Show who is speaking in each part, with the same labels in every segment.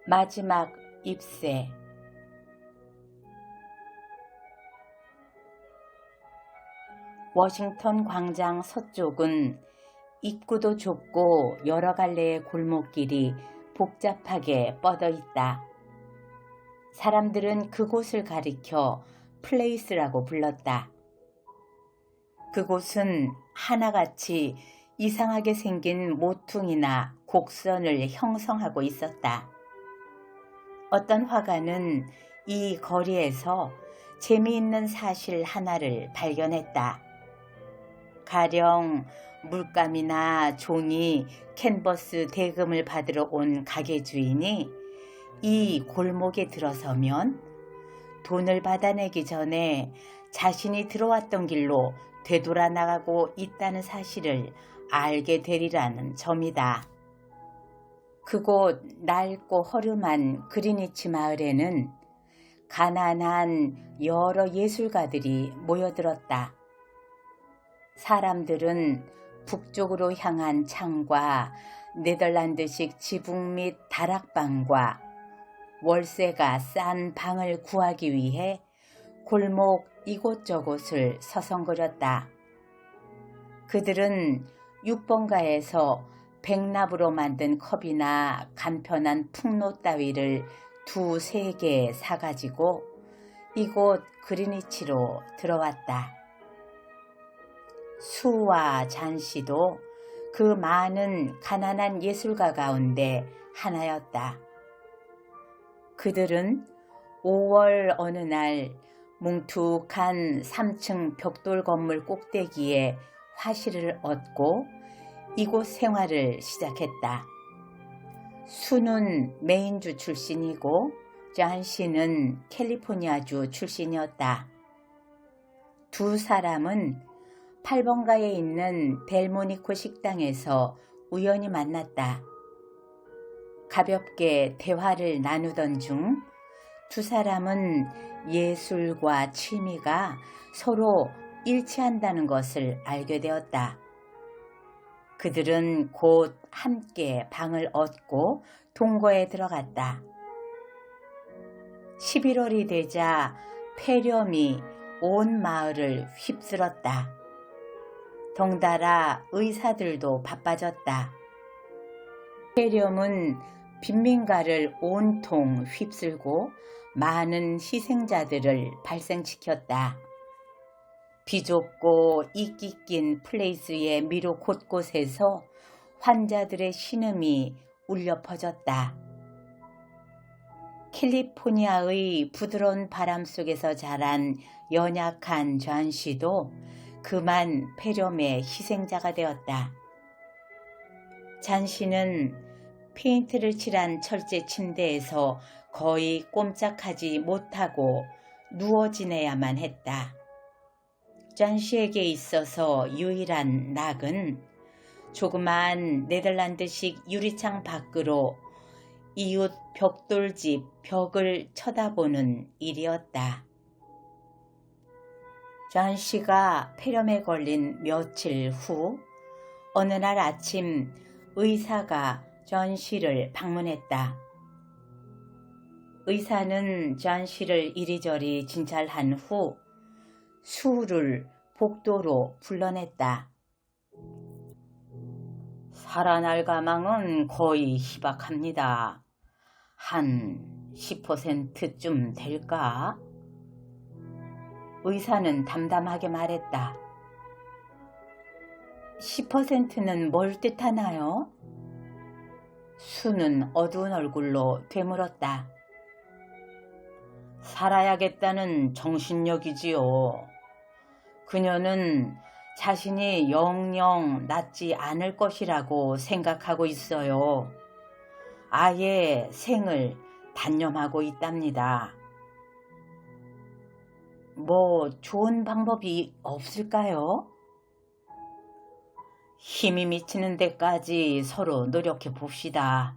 Speaker 1: 마지막 입새. 워싱턴 광장 서쪽은 입구도 좁고 여러 갈래의 골목길이 복잡하게 뻗어 있다. 사람들은 그곳을 가리켜 플레이스라고 불렀다. 그곳은 하나같이 이상하게 생긴 모퉁이나 곡선을 형성하고 있었다. 어떤 화가는 이 거리에서 재미있는 사실 하나를 발견했다. 가령 물감이나 종이, 캔버스 대금을 받으러 온 가게 주인이 이 골목에 들어서면 돈을 받아내기 전에 자신이 들어왔던 길로 되돌아 나가고 있다는 사실을 알게 되리라는 점이다. 그곳 낡고 허름한 그리니치 마을에는 가난한 여러 예술가들이 모여들었다. 사람들은 북쪽으로 향한 창과 네덜란드식 지붕 및 다락방과 월세가 싼 방을 구하기 위해 골목 이곳저곳을 서성거렸다. 그들은 6번가에서 백납으로 만든 컵이나 간편한 풍로 따위를 2-3개 사가지고 이곳 그리니치로 들어왔다. 수와 잔씨도 그 많은 가난한 예술가 가운데 하나였다. 그들은 5월 어느 날 뭉툭한 3층 벽돌 건물 꼭대기에 화실을 얻고 이곳 생활을 시작했다. 수는 메인주 출신이고 잔씨는 캘리포니아주 출신이었다. 두 사람은 8번가에 있는 델모니코 식당에서 우연히 만났다. 가볍게 대화를 나누던 중 두 사람은 예술과 취미가 서로 일치한다는 것을 알게 되었다. 그들은 곧 함께 방을 얻고 동거에 들어갔다. 11월이 되자 폐렴이 온 마을을 휩쓸었다. 덩달아 의사들도 바빠졌다. 폐렴은 빈민가를 온통 휩쓸고 많은 희생자들을 발생시켰다. 비좁고 이끼 낀 플레이스의 미로 곳곳에서 환자들의 신음이 울려 퍼졌다. 캘리포니아의 부드러운 바람 속에서 자란 연약한 잔씨도 그만 폐렴의 희생자가 되었다. 잔씨는 페인트를 칠한 철제 침대에서 거의 꼼짝하지 못하고 누워 지내야만 했다. 잔씨에게 있어서 유일한 낙은 조그만 네덜란드식 유리창 밖으로 이웃 벽돌집 벽을 쳐다보는 일이었다. 잔씨가 폐렴에 걸린 며칠 후 어느 날 아침 의사가 잔씨를 방문했다. 의사는 잔씨를 이리저리 진찰한 후 수를 복도로 불러냈다. 살아날 가망은 거의 희박합니다. 한 10%쯤 될까? 의사는 담담하게 말했다. 10%는 뭘 뜻하나요? 수는 어두운 얼굴로 되물었다. 살아야겠다는 정신력이지요. 그녀는 자신이 영영 낫지 않을 것이라고 생각하고 있어요. 아예 생을 단념하고 있답니다. 뭐 좋은 방법이 없을까요? 힘이 미치는 데까지 서로 노력해 봅시다.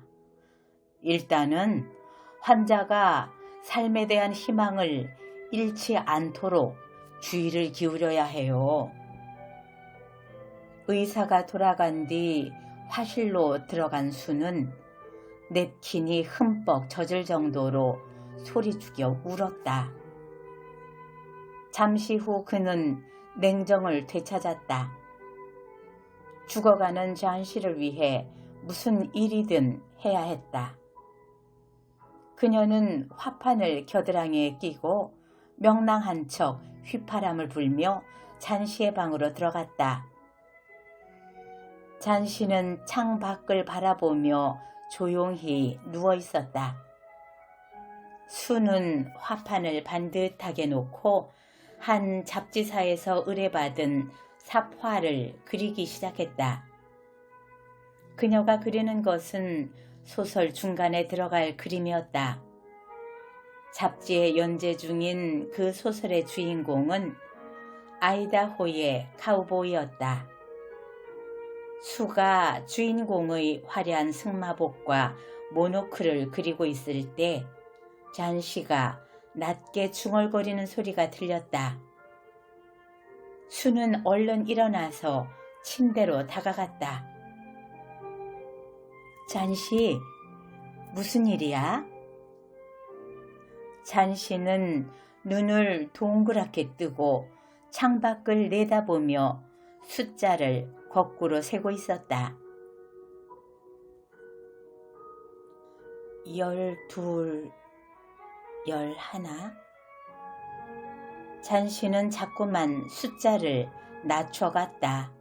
Speaker 1: 일단은 환자가 삶에 대한 희망을 잃지 않도록 주의를 기울여야 해요. 의사가 돌아간 뒤 화실로 들어간 수는 냅킨이 흠뻑 젖을 정도로 소리 죽여 울었다. 잠시 후 그는 냉정을 되찾았다. 죽어가는 잔씨를 위해 무슨 일이든 해야 했다. 그녀는 화판을 겨드랑이에 끼고 명랑한 척 휘파람을 불며 잔씨의 방으로 들어갔다. 잔씨는 창 밖을 바라보며 조용히 누워 있었다. 수는 화판을 반듯하게 놓고 한 잡지사에서 의뢰받은 삽화를 그리기 시작했다. 그녀가 그리는 것은 소설 중간에 들어갈 그림이었다. 잡지에 연재 중인 그 소설의 주인공은 아이다호의 카우보이였다. 수가 주인공의 화려한 승마복과 모노클을 그리고 있을 때 잔씨가 낮게 중얼거리는 소리가 들렸다. 수는 얼른 일어나서 침대로 다가갔다. 잔씨, 무슨 일이야? 잔씨는 눈을 동그랗게 뜨고 창밖을 내다보며 숫자를 거꾸로 세고 있었다. 12, 11. 잔씨는 자꾸만 숫자를 낮춰갔다.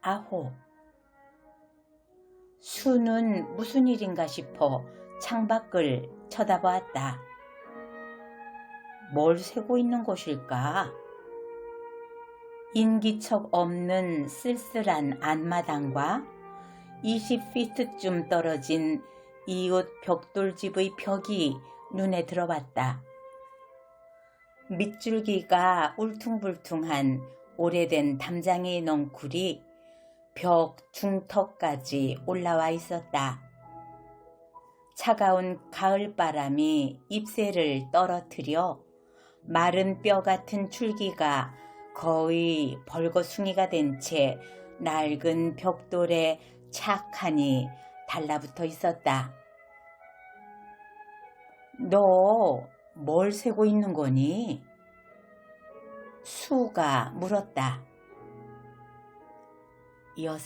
Speaker 1: 19. 수는 무슨 일인가 싶어 창밖을 쳐다보았다. 뭘 세고 있는 곳일까? 인기척 없는 쓸쓸한 안마당과 20피트쯤 떨어진 이웃 벽돌집의 벽이 눈에 들어왔다. 밑줄기가 울퉁불퉁한 오래된 담장이 넝쿨이 벽 중턱까지 올라와 있었다. 차가운 가을바람이 잎새를 떨어뜨려 마른 뼈 같은 줄기가 거의 벌거숭이가 된 채 낡은 벽돌에 착하니 달라붙어 있었다. 너 뭘 세고 있는 거니? 수가 물었다. 6.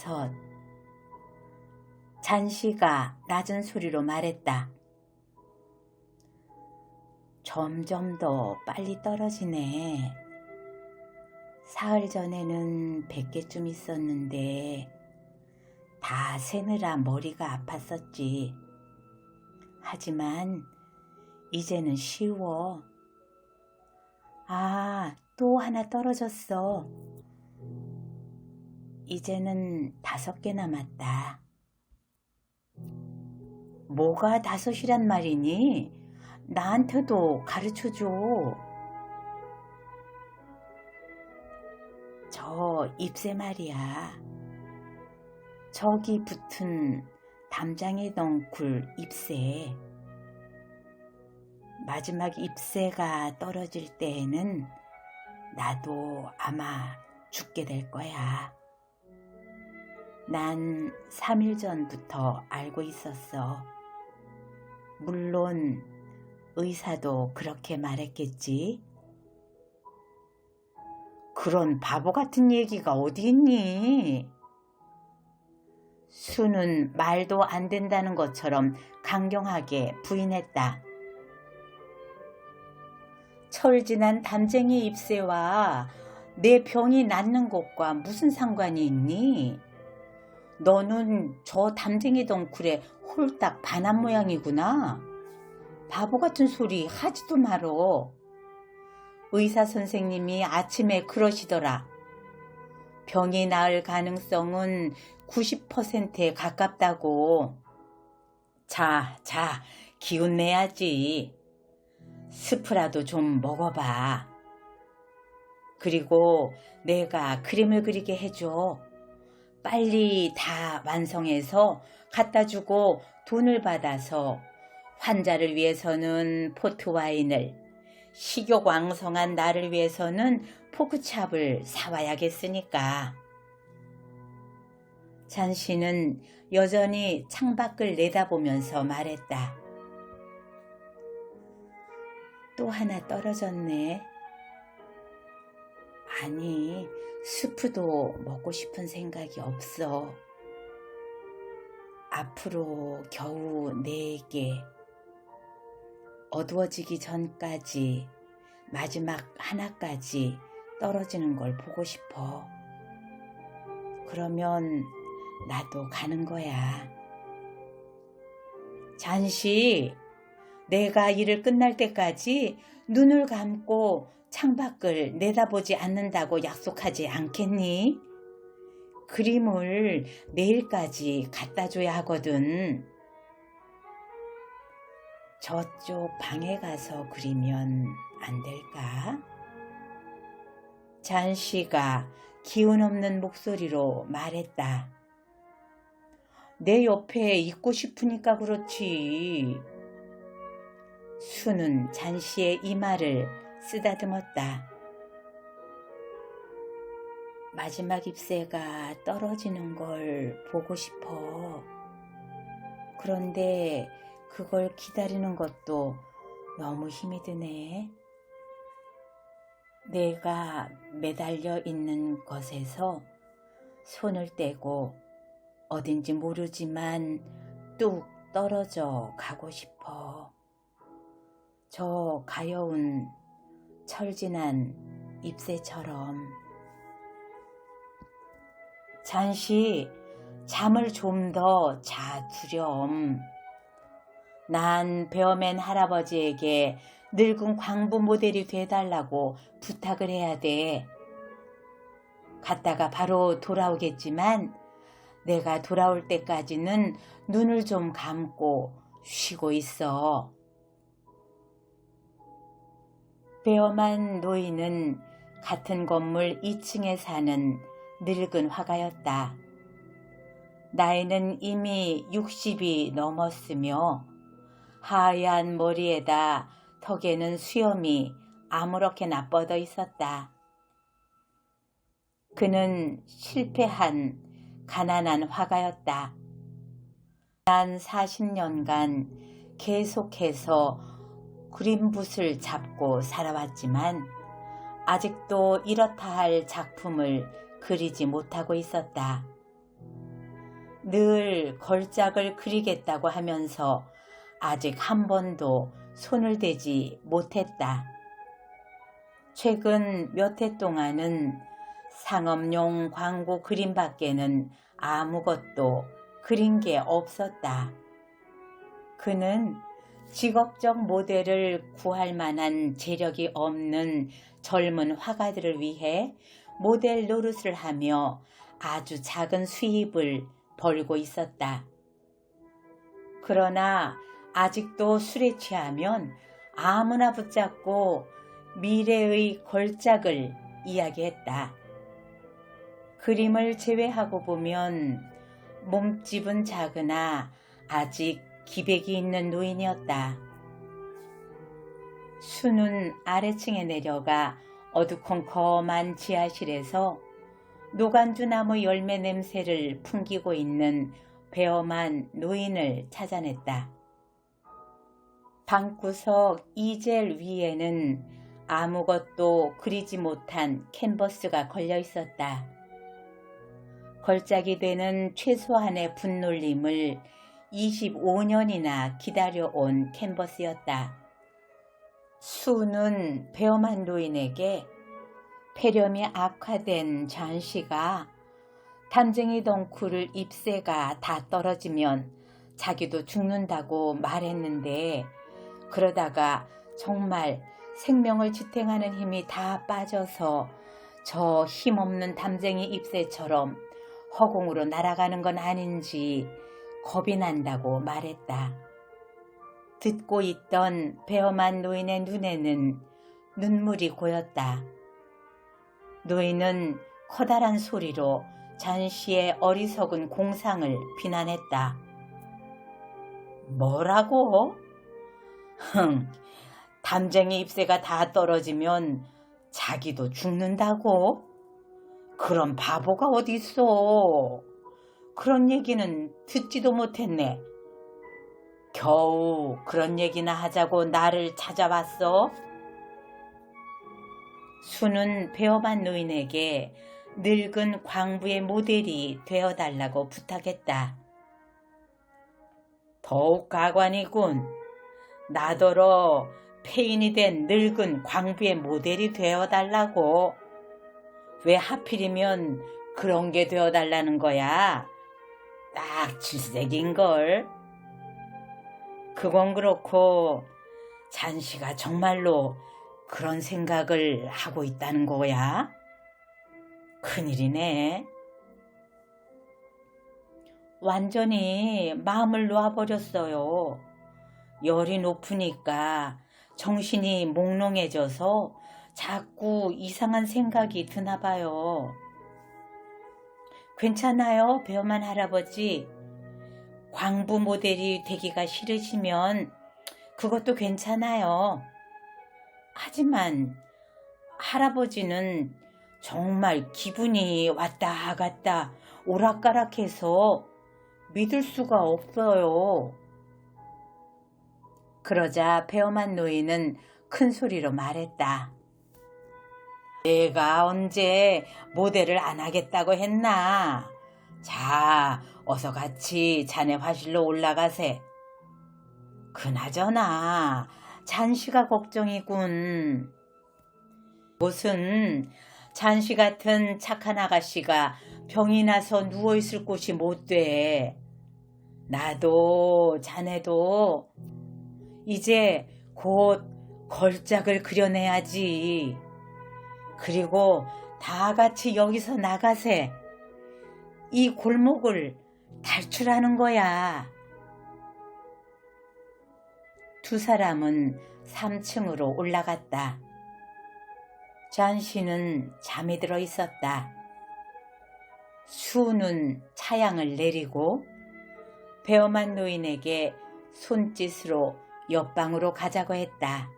Speaker 1: 잔씨가 낮은 소리로 말했다. 점점 더 빨리 떨어지네. 사흘 전에는 100개쯤 있었는데 다 세느라 머리가 아팠었지. 하지만 이제는 쉬워. 또 하나 떨어졌어. 이제는 5개 남았다. 뭐가 5이란 말이니? 나한테도 가르쳐줘. 저 잎새 말이야. 저기 붙은 담장에 넝쿨 잎새. 마지막 잎새가 떨어질 때에는 나도 아마 죽게 될 거야. 난 3일 전부터 알고 있었어. 물론 의사도 그렇게 말했겠지. 그런 바보 같은 얘기가 어디 있니? 수는 말도 안 된다는 것처럼 강경하게 부인했다. 철진한 담쟁이 잎새와 내 병이 낫는 것과 무슨 상관이 있니? 너는 저 담쟁이 덩쿨에 홀딱 반한 모양이구나. 바보 같은 소리 하지도 말어. 의사 선생님이 아침에 그러시더라. 병이 나을 가능성은 90%에 가깝다고. 자, 기운 내야지. 스프라도 좀 먹어봐. 그리고 내가 그림을 그리게 해줘. 빨리 다 완성해서 갖다 주고 돈을 받아서 환자를 위해서는 포트와인을, 식욕왕성한 나를 위해서는 포크찹을 사와야겠으니까. 잔씨는 여전히 창밖을 내다보면서 말했다. 또 하나 떨어졌네. 아니, 스프도 먹고 싶은 생각이 없어. 앞으로 겨우 4개. 어두워지기 전까지 마지막 하나까지 떨어지는 걸 보고 싶어. 그러면 나도 가는 거야. 잔시, 내가 일을 끝날 때까지 눈을 감고 창밖을 내다보지 않는다고 약속하지 않겠니? 그림을 내일까지 갖다 줘야 하거든. 저쪽 방에 가서 그리면 안 될까? 잔씨가 기운 없는 목소리로 말했다. 내 옆에 있고 싶으니까 그렇지. 수는 잔씨의 이 말을 쓰다듬었다. 마지막 잎새가 떨어지는 걸 보고 싶어. 그런데 그걸 기다리는 것도 너무 힘이 드네. 내가 매달려 있는 것에서 손을 떼고 어딘지 모르지만 뚝 떨어져 가고 싶어. 저 가여운 철진한 잎새처럼. 잔시, 잠을 좀 더 자두렴. 난 베어맨 할아버지에게 늙은 광부 모델이 돼달라고 부탁을 해야 돼. 갔다가 바로 돌아오겠지만 내가 돌아올 때까지는 눈을 좀 감고 쉬고 있어. 베어만 노인은 같은 건물 2층에 사는 늙은 화가였다. 나이는 이미 60이 넘었으며 하얀 머리에다 턱에는 수염이 아무렇게나 뻗어 있었다. 그는 실패한 가난한 화가였다. 지난 40년간 계속해서 그림붓을 잡고 살아왔지만 아직도 이렇다 할 작품을 그리지 못하고 있었다. 늘 걸작을 그리겠다고 하면서 아직 한 번도 손을 대지 못했다. 최근 몇 해 동안은 상업용 광고 그림밖에는 아무것도 그린 게 없었다. 그는 직업적 모델을 구할 만한 재력이 없는 젊은 화가들을 위해 모델 노릇을 하며 아주 작은 수입을 벌고 있었다. 그러나 아직도 술에 취하면 아무나 붙잡고 미래의 걸작을 이야기했다. 그림을 제외하고 보면 몸집은 작으나 아직 기백이 있는 노인이었다. 수는 아래층에 내려가 어두컴컴한 지하실에서 노간주 나무 열매 냄새를 풍기고 있는 베어만 노인을 찾아냈다. 방구석 이젤 위에는 아무것도 그리지 못한 캔버스가 걸려 있었다. 걸작이 되는 최소한의 분놀림을 25년이나 기다려온 캔버스였다. 수는 베어만 노인에게 폐렴이 악화된 잔씨가 담쟁이 덩쿨을 잎새가 다 떨어지면 자기도 죽는다고 말했는데 그러다가 정말 생명을 지탱하는 힘이 다 빠져서 저 힘없는 담쟁이 잎새처럼 허공으로 날아가는 건 아닌지 겁이 난다고 말했다. 듣고 있던 베어만 노인의 눈에는 눈물이 고였다. 노인은 커다란 소리로 잔씨의 어리석은 공상을 비난했다. 뭐라고? 담쟁이 잎새가 다 떨어지면 자기도 죽는다고? 그런 바보가 어디 있어? 그런 얘기는 듣지도 못했네. 겨우 그런 얘기나 하자고 나를 찾아왔어? 수는 배엄한 노인에게 늙은 광부의 모델이 되어달라고 부탁했다. 더욱 가관이군. 나더러 폐인이 된 늙은 광부의 모델이 되어달라고. 왜 하필이면 그런 게 되어달라는 거야? 딱 질색인걸. 그건 그렇고 잔씨가 정말로 그런 생각을 하고 있다는 거야? 큰일이네. 완전히 마음을 놓아버렸어요. 열이 높으니까 정신이 몽롱해져서 자꾸 이상한 생각이 드나 봐요. 괜찮아요, 배엄한 할아버지. 광부 모델이 되기가 싫으시면 그것도 괜찮아요. 하지만 할아버지는 정말 기분이 왔다 갔다 오락가락해서 믿을 수가 없어요. 그러자 배엄한 노인은 큰 소리로 말했다. 내가 언제 모델을 안 하겠다고 했나? 자, 어서 같이 자네 화실로 올라가세. 그나저나 잔씨가 걱정이군. 무슨 잔씨 같은 착한 아가씨가 병이 나서 누워있을 곳이 못 돼. 나도 자네도 이제 곧 걸작을 그려내야지. 그리고 다 같이 여기서 나가세. 이 골목을 탈출하는 거야. 두 사람은 3층으로 올라갔다. 잔씨는 잠이 들어 있었다. 수는 차양을 내리고 배엄한 노인에게 손짓으로 옆방으로 가자고 했다.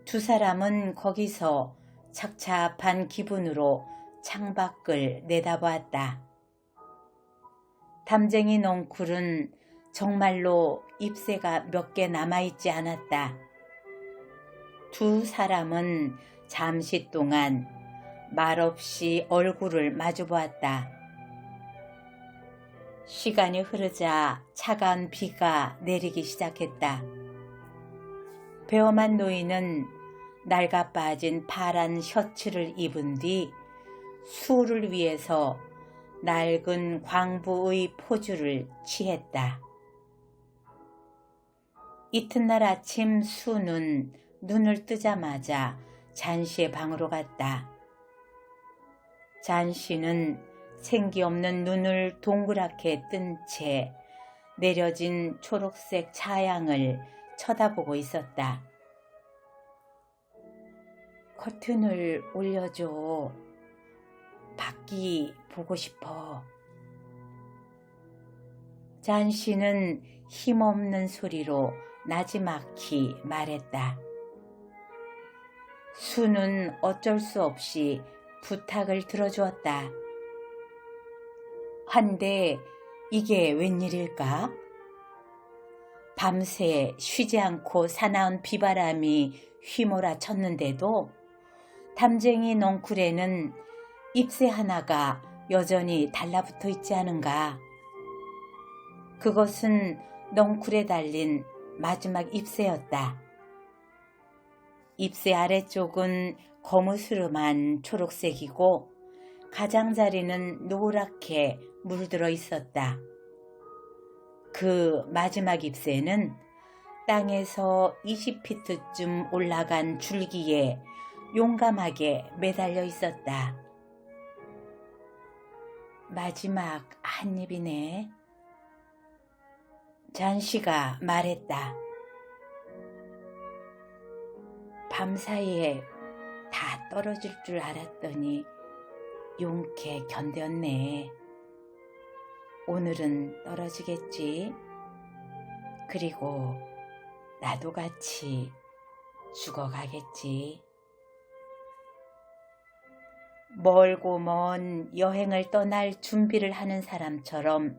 Speaker 1: 두 사람은 거기서 착잡한 기분으로 창밖을 내다보았다. 담쟁이 넝쿨은 정말로 잎새가 몇 개 남아있지 않았다. 두 사람은 잠시 동안 말없이 얼굴을 마주보았다. 시간이 흐르자 차가운 비가 내리기 시작했다. 배엄한 노인은 낡아 빠진 파란 셔츠를 입은 뒤 수를 위해서 낡은 광부의 포즈를 취했다. 이튿날 아침 수는 눈을 뜨자마자 잔씨의 방으로 갔다. 잔씨는 생기 없는 눈을 동그랗게 뜬 채 내려진 초록색 차양을 쳐다보고 있었다. 커튼을 올려줘. 밖이 보고 싶어. 잔씨는 힘없는 소리로 나지막히 말했다. 수는 어쩔 수 없이 부탁을 들어주었다. 한데 이게 웬일일까? 밤새 쉬지 않고 사나운 비바람이 휘몰아쳤는데도 담쟁이 넝쿨에는 잎새 하나가 여전히 달라붙어 있지 않은가? 그것은 넝쿨에 달린 마지막 잎새였다. 잎새 아래쪽은 거무스름한 초록색이고 가장자리는 노랗게 물들어 있었다. 그 마지막 잎새는 땅에서 20피트쯤 올라간 줄기에 용감하게 매달려 있었다. 마지막 한 입이네. 잔씨가 말했다. 밤사이에 다 떨어질 줄 알았더니 용케 견뎠네. 오늘은 떨어지겠지. 그리고 나도 같이 죽어가겠지. 멀고 먼 여행을 떠날 준비를 하는 사람처럼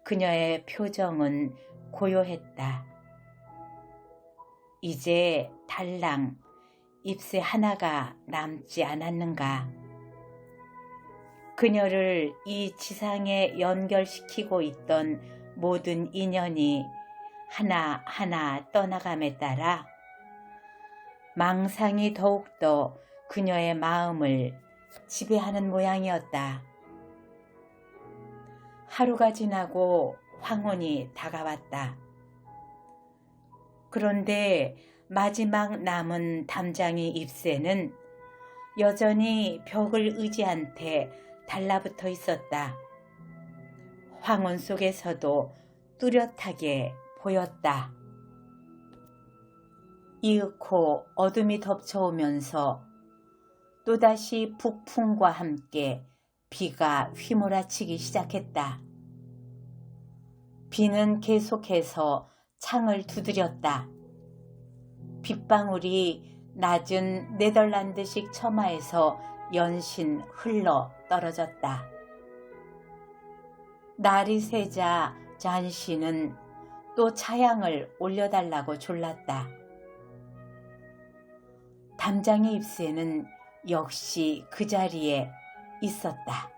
Speaker 1: 그녀의 표정은 고요했다. 이제 달랑 잎새 하나가 남지 않았는가. 그녀를 이 지상에 연결시키고 있던 모든 인연이 하나하나 떠나감에 따라 망상이 더욱더 그녀의 마음을 지배하는 모양이었다. 하루가 지나고 황혼이 다가왔다. 그런데 마지막 남은 담장이 잎새는 여전히 벽을 의지한 채 달라붙어 있었다. 황혼 속에서도 뚜렷하게 보였다. 이윽고 어둠이 덮쳐오면서 또다시 북풍과 함께 비가 휘몰아치기 시작했다. 비는 계속해서 창을 두드렸다. 빗방울이 낮은 네덜란드식 처마에서 연신 흘러 떨어졌다. 날이 새자 잔씨는 또 차양을 올려달라고 졸랐다. 담장의 잎새는 역시 그 자리에 있었다.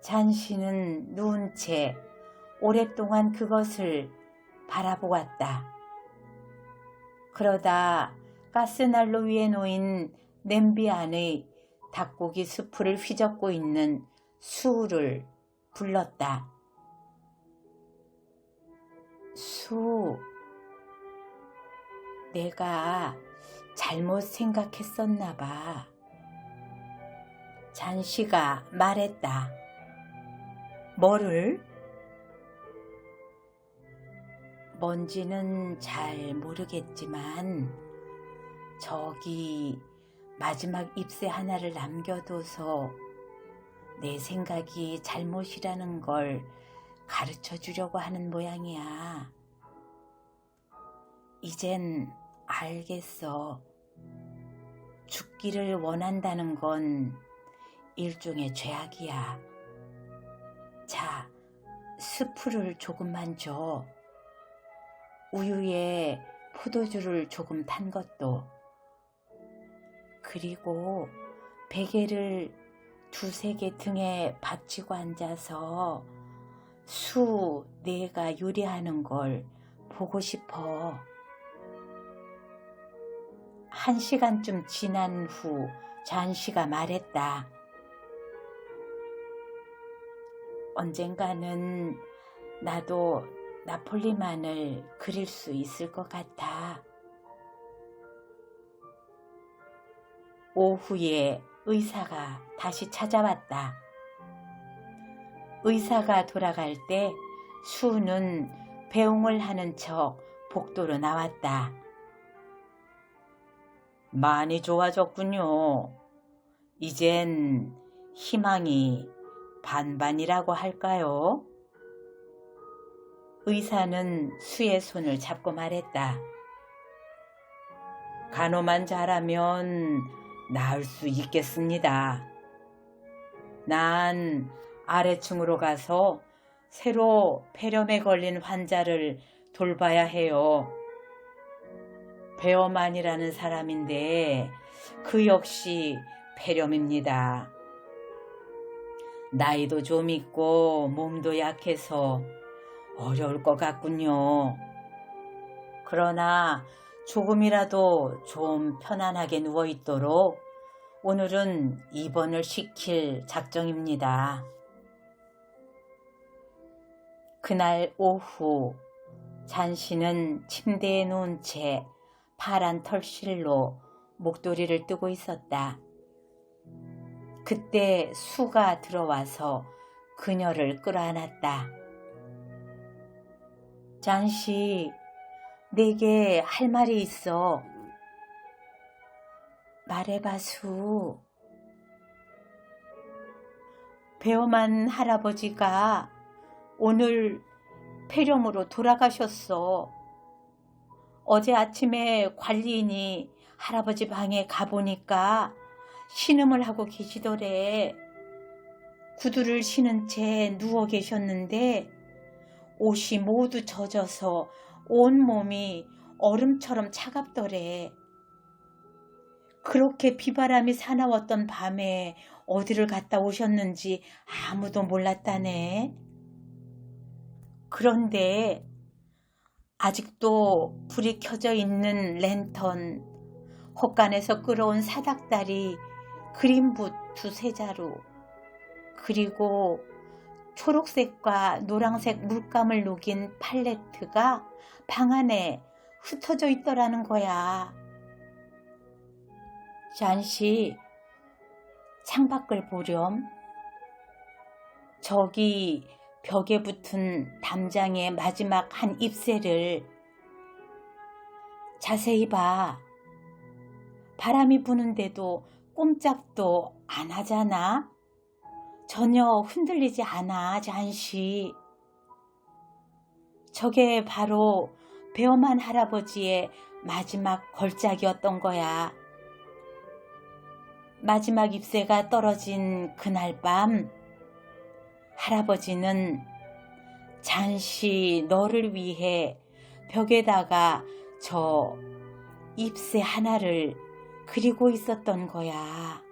Speaker 1: 잔씨는 누운 채 오랫동안 그것을 바라보았다. 그러다 가스난로 위에 놓인 냄비 안의 닭고기 수프를 휘젓고 있는 수를 불렀다. 수, 내가 잘못 생각했었나 봐. 잔씨가 말했다. 뭐를? 뭔지는 잘 모르겠지만 저기 마지막 잎새 하나를 남겨둬서 내 생각이 잘못이라는 걸 가르쳐 주려고 하는 모양이야. 이젠 알겠어. 죽기를 원한다는 건 일종의 죄악이야. 자, 스프를 조금만 줘. 우유에 포도주를 조금 탄 것도. 그리고 베개를 두세 개 등에 받치고 앉아서 수 내가 요리하는 걸 보고 싶어. 1시간쯤 지난 후 잔씨가 말했다. 언젠가는 나도 나폴리만을 그릴 수 있을 것 같아. 오후에 의사가 다시 찾아왔다. 의사가 돌아갈 때 수는 배웅을 하는 척 복도로 나왔다. 많이 좋아졌군요. 이젠 희망이 반반이라고 할까요? 의사는 수의 손을 잡고 말했다. 간호만 잘하면 나을 수 있겠습니다. 난 아래층으로 가서 새로 폐렴에 걸린 환자를 돌봐야 해요. 베어만이라는 사람인데 그 역시 폐렴입니다. 나이도 좀 있고 몸도 약해서 어려울 것 같군요. 그러나 조금이라도 좀 편안하게 누워있도록 오늘은 입원을 시킬 작정입니다. 그날 오후 잔씨는 침대에 누운 채 파란 털실로 목도리를 뜨고 있었다. 그때 수가 들어와서 그녀를 끌어안았다. 잔씨, 내게 할 말이 있어. 말해봐, 수. 배엄한 할아버지가 오늘 폐렴으로 돌아가셨어. 어제 아침에 관리인이 할아버지 방에 가보니까 신음을 하고 계시더래. 구두를 신은 채 누워 계셨는데 옷이 모두 젖어서 온몸이 얼음처럼 차갑더래. 그렇게 비바람이 사나웠던 밤에 어디를 갔다 오셨는지 아무도 몰랐다네. 그런데 아직도 불이 켜져 있는 랜턴, 혹간에서 끌어온 사닥다리, 그림붓 2-3자루, 그리고 초록색과 노란색 물감을 녹인 팔레트가 방 안에 흩어져 있더라는 거야. 잔시 창밖을 보렴. 저기 벽에 붙은 담장의 마지막 한 잎새를 자세히 봐. 바람이 부는데도 꼼짝도 안 하잖아. 전혀 흔들리지 않아, 잔시. 저게 바로 배엄한 할아버지의 마지막 걸작이었던 거야. 마지막 잎새가 떨어진 그날 밤, 할아버지는 잔시 너를 위해 벽에다가 저 잎새 하나를 그리고 있었던 거야.